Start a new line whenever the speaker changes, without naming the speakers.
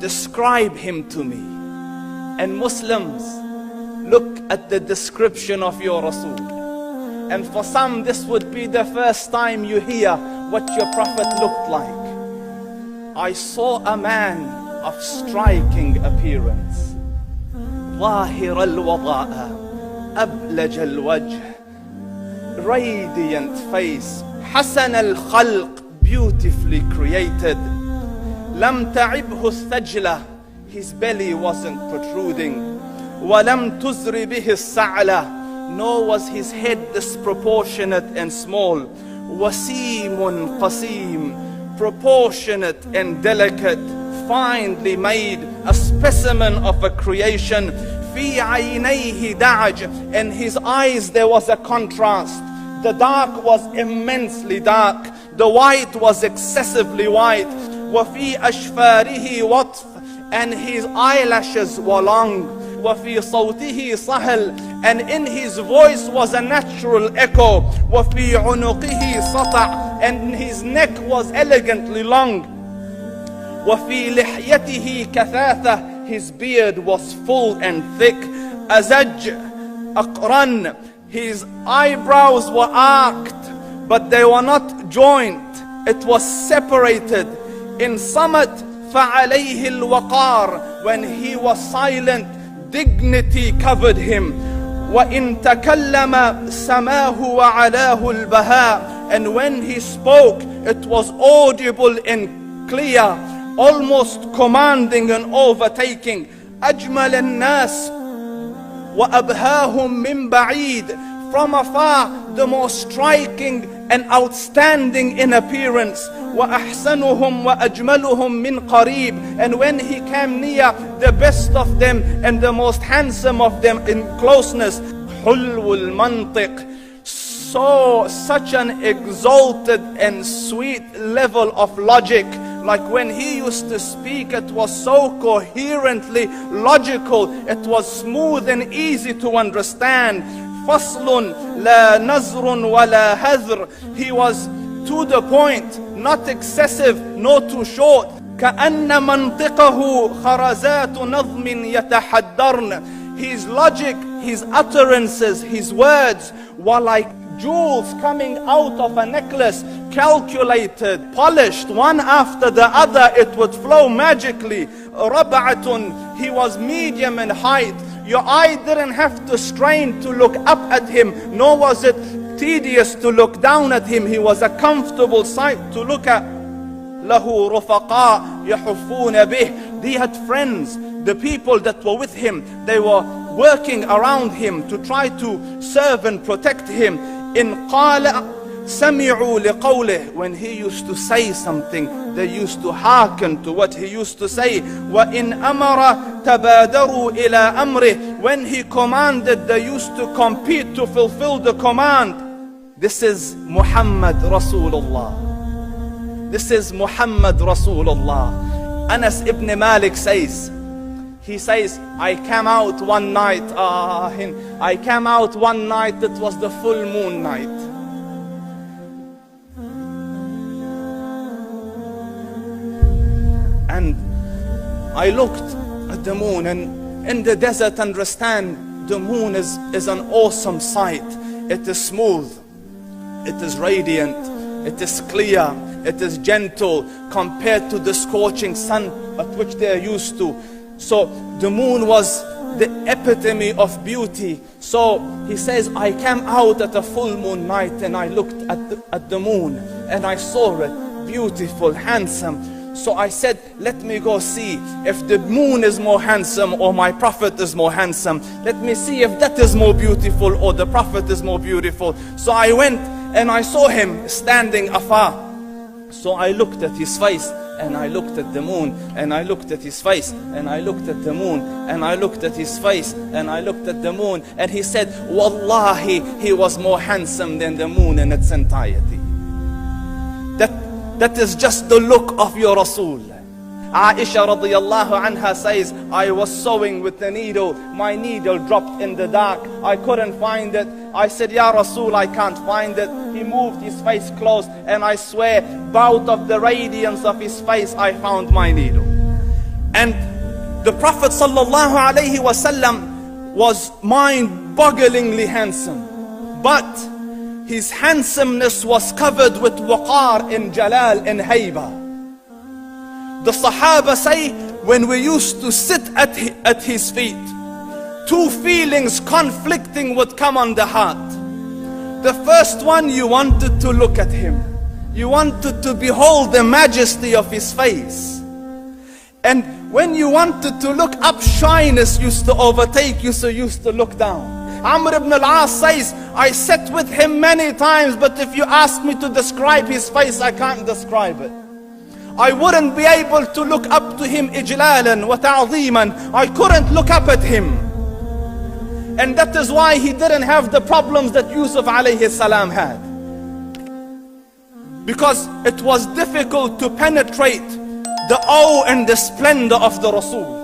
describe him to me. And Muslims, look at the description of your Rasul. And for some, this would be the first time you hear what your Prophet looked like. I saw a man of striking appearance. ظاهر الوضاء أبلج الوجه, radiant face, حسن الخلق, beautifully created. لم تعبه الثجلة, his belly wasn't protruding. ولم تزر به السعلة, nor was his head disproportionate and small. وسيم قسيم, proportionate and delicate, finely made, a specimen of a creation. في عينيه دعج, in his eyes there was a contrast. The dark was immensely dark, the white was excessively white. وفي أشفاره وطف, and his eyelashes were long. وفي صوته صهل, and in his voice was a natural echo. وفي عنقه سطع, and his neck was elegantly long. وفي لحيته كثاثة, his beard was full and thick. أزج أقرن, his eyebrows were arched, but they were not joined. It was separated. In summit, فعليه الوقار, when he was silent, dignity covered him. وإن تكلم سماه وعلاه البهاء, and when he spoke, it was audible and clear, almost commanding and overtaking. أجمل الناس وأبهاهم من بعيد, from afar the most striking and outstanding in appearance. وأحسنهم وأجملهم من قريب, and when he came near, the best of them and the most handsome of them in closeness. حلو المنطق, such an exalted and sweet level of logic. Like when he used to speak, it was so coherently logical, it was smooth and easy to understand. فصل لا نزر ولا هذر, he was to the point, not excessive, nor too short. كأن منطقه خرزات نظم يتحدرن, his logic, his utterances, his words were like jewels coming out of a necklace, calculated, polished, one after the other, it would flow magically. ربعة, he was medium in height. Your eye didn't have to strain to look up at him, nor was it tedious to look down at him. He was a comfortable sight to look at. له رفقاء يحفون به, he had friends, the people that were with him, they were working around him to try to serve and protect him. إن قال سمعوا لقوله, when he used to say something, they used to hearken to what he used to say. وإن أمر تبادروا إلى أمره, when he commanded, they used to compete to fulfill the command. This is Muhammad Rasulullah. This is Muhammad Rasulullah. Anas ibn Malik says, he says, I came out one night, it was the full moon night. And I looked at the moon, and in the desert, understand, the moon is an awesome sight. It is smooth, it is radiant, it is clear, it is gentle compared to the scorching sun at which they are used to. So the moon was the epitome of beauty. So he says, I came out at a full moon night and I looked at the moon and I saw it, beautiful, handsome. So I said, let me go see if the moon is more handsome or my Prophet is more handsome. Let me see if that is more beautiful or the Prophet is more beautiful. So I went and I saw him standing afar. So I looked at his face and I looked at the moon, and I looked at his face, and I looked at the moon, and I looked at his face, and I looked at the moon, and he said, Wallahi, he was more handsome than the moon in its entirety. That is just the look of your Rasul. Aisha radiyallahu anha says, I was sewing with the needle, my needle dropped in the dark, I couldn't find it. I said, Ya Rasul, I can't find it. He moved his face close, and I swear, out of the radiance of his face, I found my needle. And the Prophet sallallahu alaihi wasallam was mind-bogglingly handsome, but his handsomeness was covered with waqar and jalal and hayba. The Sahaba say, when we used to sit at his feet, two feelings conflicting would come on the heart. The first one, you wanted to look at him. You wanted to behold the majesty of his face. And when you wanted to look up, shyness used to overtake you, so you used to look down. Amr ibn al-As says, I sat with him many times, but if you ask me to describe his face, I can't describe it. I wouldn't be able to look up to him ijlalan wa ta'zeeman. I couldn't look up at him. And that is why he didn't have the problems that Yusuf alayhi salam had. Because it was difficult to penetrate the awe and the splendor of the Rasul.